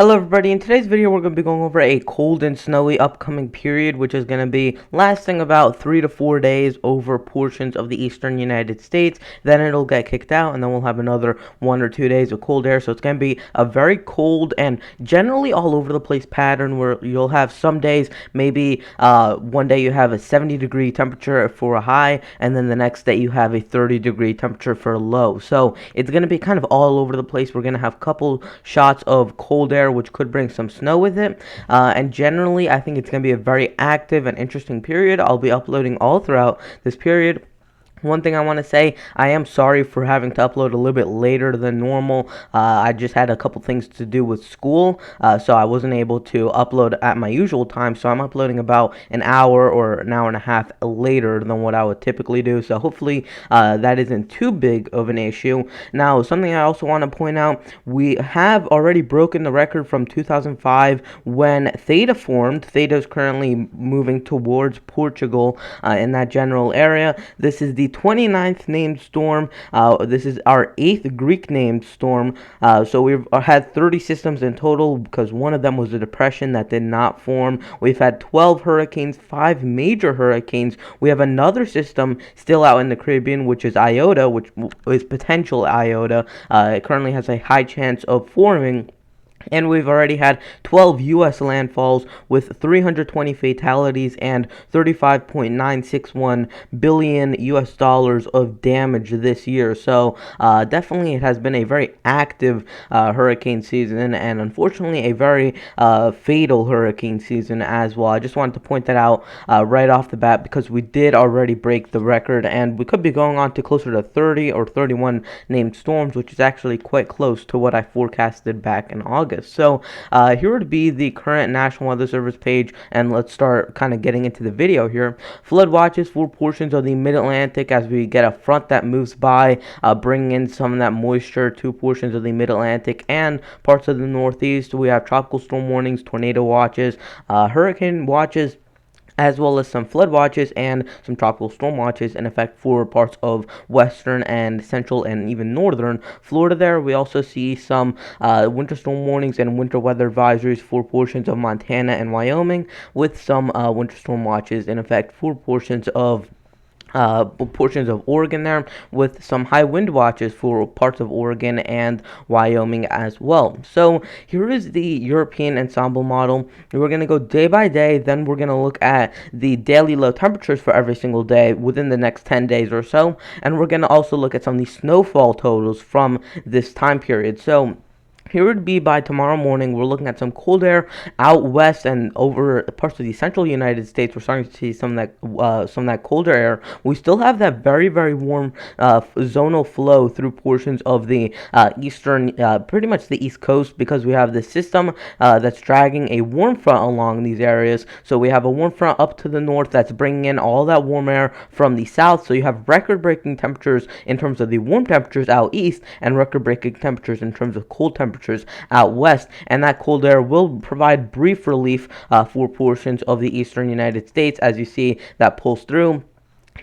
Hello everybody, in today's video we're going to be going over a cold and snowy upcoming period which is going to be lasting about 3 to 4 days over portions of the eastern United States. Then it'll get kicked out and then we'll have another 1 or 2 days of cold air. So it's going to be a very cold and generally all over the place pattern where you'll have some days, maybe one day you have a 70-degree temperature for a high and then the next day you have a 30-degree temperature for a low. So it's going to be kind of all over the place. We're going to have a couple shots of cold air which could bring some snow with it. And generally, I think it's going to be a very active and interesting period. I'll be uploading all throughout this period. One thing I want to say, I am sorry for having to upload a little bit later than normal. I just had a couple things to do with school, so I wasn't able to upload at my usual time. So I'm uploading about an hour or an hour and a half later than what I would typically do. So hopefully that isn't too big of an issue. Now, something I also want to point out, we have already broken the record from 2005 when Theta formed. Theta is currently moving towards Portugal in that general area. This is the 29th named storm. This is our 8th Greek named storm. So we've had 30 systems in total because one of them was a depression that did not form. We've had 12 hurricanes, 5 major hurricanes. We have another system still out in the Caribbean, which is Iota, which is potential Iota. It currently has a high chance of forming. And we've already had 12 U.S. landfalls with 320 fatalities and 35.961 billion U.S. dollars of damage this year. So definitely it has been a very active hurricane season and unfortunately a very fatal hurricane season as well. I just wanted to point that out right off the bat because we did already break the record and we could be going on to closer to 30 or 31 named storms, which is actually quite close to what I forecasted back in August. So here would be the current National Weather Service page, and let's start kind of getting into the video here. Flood watches for portions of the mid-Atlantic as we get a front that moves by, bringing in some of that moisture to portions of the mid-Atlantic and parts of the Northeast. We have tropical storm warnings, tornado watches, hurricane watches, as well as some flood watches and some tropical storm watches in effect for parts of western and central and even northern Florida there. We also see some winter storm warnings and winter weather advisories for portions of Montana and Wyoming, with some winter storm watches in effect for portions of Oregon there, with some high wind watches for parts of Oregon and Wyoming as well. So here is the European Ensemble model. We're going to go day by day, then we're going to look at the daily low temperatures for every single day within the next 10 days or so, and we're going to also look at some of the snowfall totals from this time period. So here would be by tomorrow morning, we're looking at some cold air out west and over parts of the central United States. We're starting to see some of that colder air. We still have that very, very warm zonal flow through portions of the eastern, pretty much the east coast, because we have this system that's dragging a warm front along these areas. So we have a warm front up to the north that's bringing in all that warm air from the south. So you have record-breaking temperatures in terms of the warm temperatures out east and record-breaking temperatures in terms of cold temperatures out west, and that cold air will provide brief relief for portions of the eastern United States as you see that pulls through.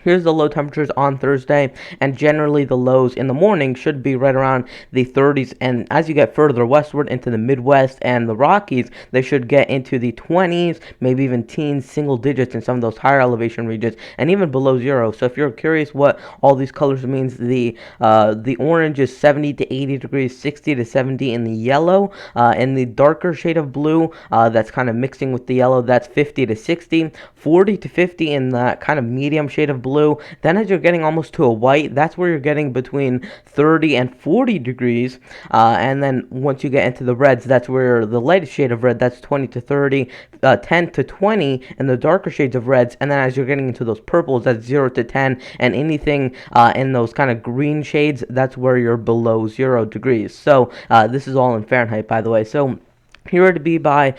Here's the low temperatures on Thursday, and generally the lows in the morning should be right around the 30s, and as you get further westward into the Midwest and the Rockies, they should get into the 20s, maybe even teens, single digits in some of those higher elevation regions, and even below zero. So if you're curious what all these colors means, the orange is 70 to 80 degrees, 60 to 70 in the yellow, in the darker shade of blue, that's kind of mixing with the yellow, that's 50 to 60, 40 to 50 in that kind of medium shade of blue. Then as you're getting almost to a white, that's where you're getting between 30 and 40 degrees. And then once you get into the reds, that's where the lightest shade of red, that's 20 to 30, 10 to 20 in the darker shades of reds. And then as you're getting into those purples, that's 0 to 10. And anything in those kind of green shades, that's where you're below 0 degrees. So this is all in Fahrenheit, by the way. So here would be by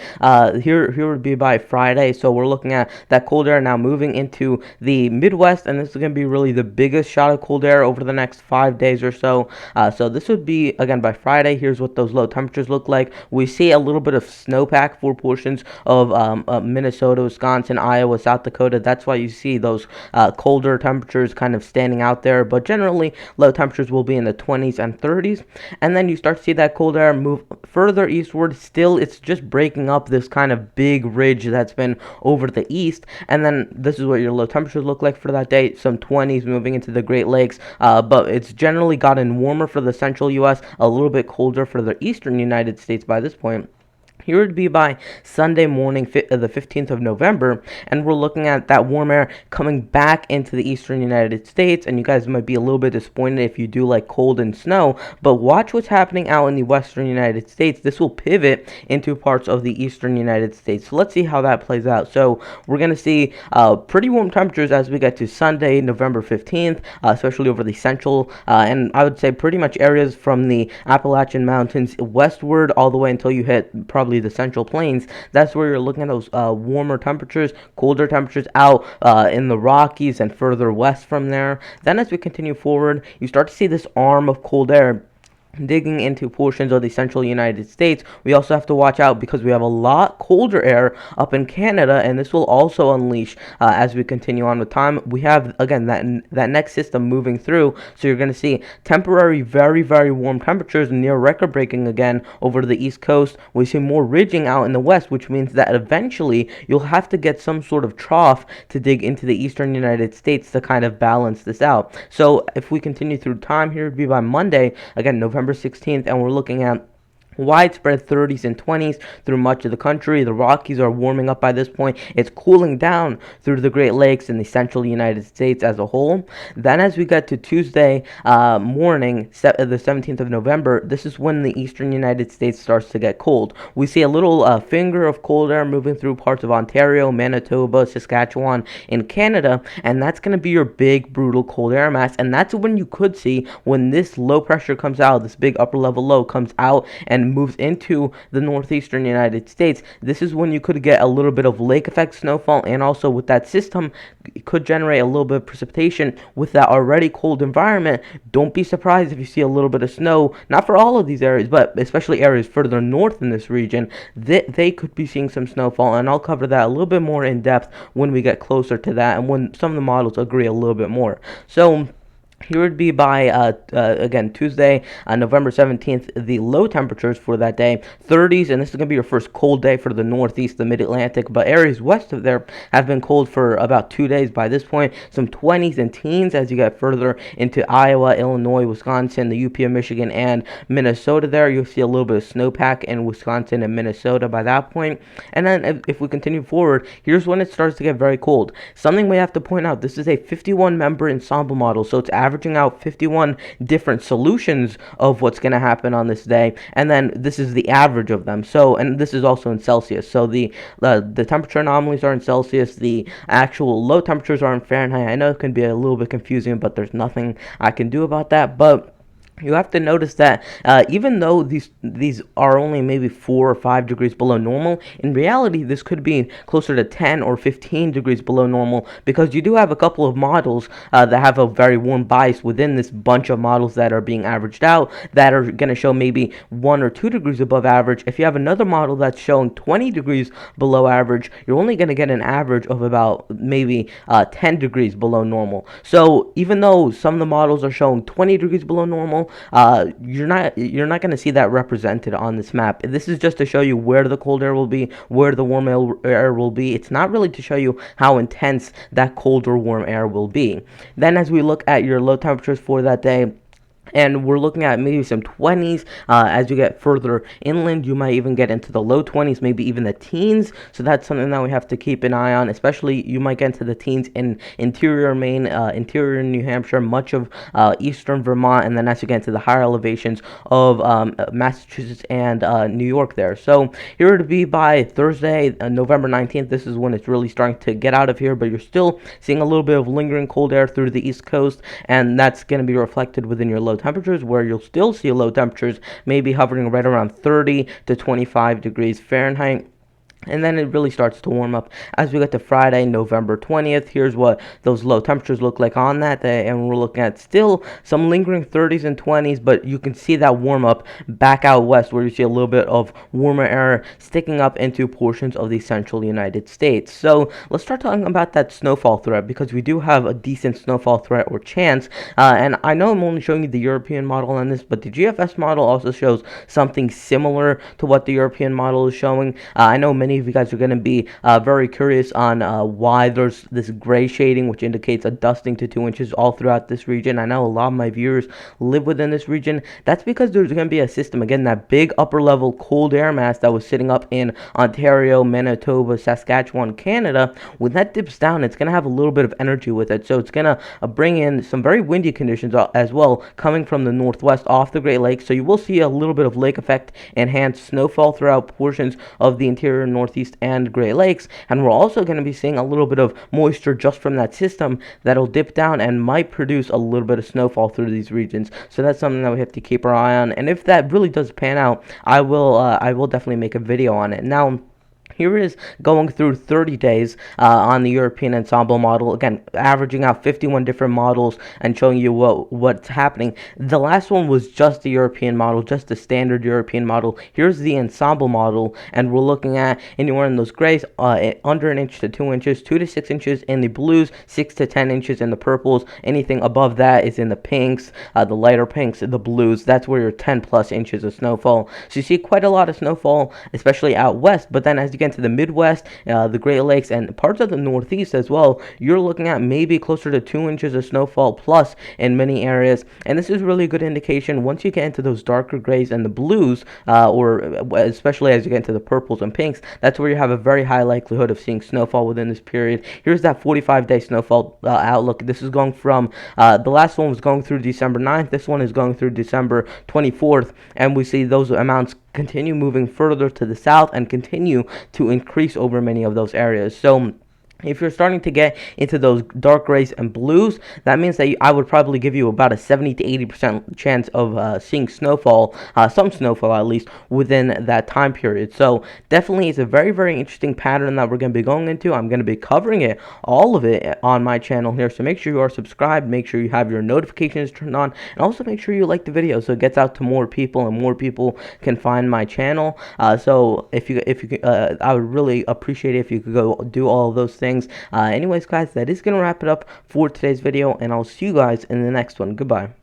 Friday, so we're looking at that cold air now moving into the Midwest, and this is going to be really the biggest shot of cold air over the next 5 days or so. So this would be, again, by Friday. Here's what those low temperatures look like. We see a little bit of snowpack for portions of Minnesota, Wisconsin, Iowa, South Dakota. That's why you see those colder temperatures kind of standing out there, but generally low temperatures will be in the 20s and 30s, and then you start to see that cold air move further eastward, still it's just breaking up this kind of big ridge that's been over the east. And then this is what your low temperatures look like for that day. Some 20s moving into the Great Lakes, but it's generally gotten warmer for the central U.S., a little bit colder for the eastern United States by this point. Here would be by Sunday morning, the 15th of November, and we're looking at that warm air coming back into the eastern United States. And you guys might be a little bit disappointed if you do like cold and snow, but watch what's happening out in the western United States. This will pivot into parts of the eastern United States. So let's see how that plays out. So we're going to see pretty warm temperatures as we get to Sunday, November 15th, especially over the central, and I would say pretty much areas from the Appalachian Mountains westward all the way until you hit probably the central plains. That's where you're looking at those warmer temperatures, colder temperatures out in the Rockies and further west from there. Then as we continue forward, you start to see this arm of cold air digging into portions of the central United States. We also have to watch out because we have a lot colder air up in Canada, and this will also unleash as we continue on with time. We have again that next system moving through, so you're going to see temporary very very warm temperatures near record breaking again over the east coast. We see more ridging out in the west, which means that eventually you'll have to get some sort of trough to dig into the eastern United States to kind of balance this out. So if we continue through time, here would be by Monday, again November 16th, and we're looking at widespread 30s and 20s through much of the country. The Rockies are warming up by this point. It's cooling down through the Great Lakes and the central United States as a whole. Then as we get to Tuesday morning, the 17th of November, this is when the eastern United States starts to get cold. We see a little finger of cold air moving through parts of Ontario, Manitoba, Saskatchewan, in Canada, and that's going to be your big, brutal cold air mass. And that's when you could see when this low pressure comes out, this big upper level low comes out and moves into the northeastern United States. This is when you could get a little bit of lake effect snowfall, and also with that system, it could generate a little bit of precipitation with that already cold environment. Don't be surprised if you see a little bit of snow, not for all of these areas, but especially areas further north in this region. They could be seeing some snowfall, and I'll cover that a little bit more in depth when we get closer to that and when some of the models agree a little bit more. So here would be by, again, Tuesday, November 17th, the low temperatures for that day, 30s, and this is going to be your first cold day for the Northeast, the Mid-Atlantic, but areas west of there have been cold for about 2 days by this point. Some 20s and teens as you get further into Iowa, Illinois, Wisconsin, the UP of Michigan, and Minnesota there. You'll see a little bit of snowpack in Wisconsin and Minnesota by that point. And then if we continue forward, here's when it starts to get very cold. Something we have to point out, this is a 51-member ensemble model, so it's averaging out 51 different solutions of what's going to happen on this day, and then this is the average of them. So, and this is also in Celsius. So the temperature anomalies are in Celsius. The actual low temperatures are in Fahrenheit. I know it can be a little bit confusing, but there's nothing I can do about that. But you have to notice that even though these are only maybe 4 or 5 degrees below normal, in reality this could be closer to 10 or 15 degrees below normal, because you do have a couple of models that have a very warm bias within this bunch of models that are being averaged out that are going to show maybe 1 or 2 degrees above average. If you have another model that's showing 20 degrees below average, you're only going to get an average of about maybe 10 degrees below normal. So even though some of the models are showing 20 degrees below normal, you're not going to see that represented on this map. This is just to show you where the cold air will be, where the warm air will be. It's not really to show you how intense that cold or warm air will be. Then as we look at your low temperatures for that day, and we're looking at maybe some 20s. As you get further inland, you might even get into the low 20s, maybe even the teens. So that's something that we have to keep an eye on. Especially, you might get into the teens in interior Maine, interior New Hampshire, much of eastern Vermont, and then as you get into the higher elevations of Massachusetts and New York there. So here to be by Thursday, November 19th. This is when it's really starting to get out of here, but you're still seeing a little bit of lingering cold air through the east coast, and that's going to be reflected within your low temperatures, where you'll still see low temperatures maybe hovering right around 30 to 25 degrees Fahrenheit. And then it really starts to warm up as we get to Friday, November 20th. Here's what those low temperatures look like on that day, and we're looking at still some lingering 30s and 20s, but you can see that warm up back out west where you see a little bit of warmer air sticking up into portions of the central United States. So let's start talking about that snowfall threat, because we do have a decent snowfall threat or chance. And I know I'm only showing you the European model on this, but the GFS model also shows something similar to what the European model is showing. I know many of you guys are going to be very curious on why there's this gray shading, which indicates a dusting to 2 inches all throughout this region. I know a lot of my viewers live within this region. That's because there's going to be a system, again, that big upper level cold air mass that was sitting up in Ontario, Manitoba, Saskatchewan, Canada. When that dips down, it's going to have a little bit of energy with it. So it's going to bring in some very windy conditions as well, coming from the northwest off the Great Lakes. So you will see a little bit of lake effect enhanced snowfall throughout portions of the interior, northeast, and Great Lakes. And we're also going to be seeing a little bit of moisture just from that system that'll dip down and might produce a little bit of snowfall through these regions. So that's something that we have to keep our eye on. And if that really does pan out, I will definitely make a video on it. Now, here it is going through 30 days on the European Ensemble model. Again, averaging out 51 different models and showing you what's happening. The last one was just the European model, just the standard European model. Here's the Ensemble model, and we're looking at anywhere in those grays, under 1 inch to 2 inches, 2 to 6 inches in the blues, 6 to 10 inches in the purples. Anything above that is in the pinks, the lighter pinks, the blues. That's where your 10 plus inches of snowfall. So you see quite a lot of snowfall, especially out west. But then as you get to the Midwest, the Great Lakes, and parts of the Northeast as well, you're looking at maybe closer to 2 inches of snowfall plus in many areas. And this is really a good indication once you get into those darker grays and the blues, or especially as you get into the purples and pinks. That's where you have a very high likelihood of seeing snowfall within this period. Here's that 45-day snowfall outlook. This is going from the last one was going through December 9th. This one is going through December 24th, and we see those amounts continue moving further to the south and continue to increase over many of those areas. So if you're starting to get into those dark grays and blues, that means that I would probably give you about a 70 to 80% chance of seeing snowfall, some snowfall at least, within that time period. So definitely it's a very, very interesting pattern that we're going to be going into. I'm going to be covering it, all of it, on my channel here. So make sure you are subscribed, make sure you have your notifications turned on, and also make sure you like the video so it gets out to more people and more people can find my channel. So if you I would really appreciate it if you could go do all of those things. Anyways, guys, that is going to wrap it up for today's video, and I'll see you guys in the next one. Goodbye.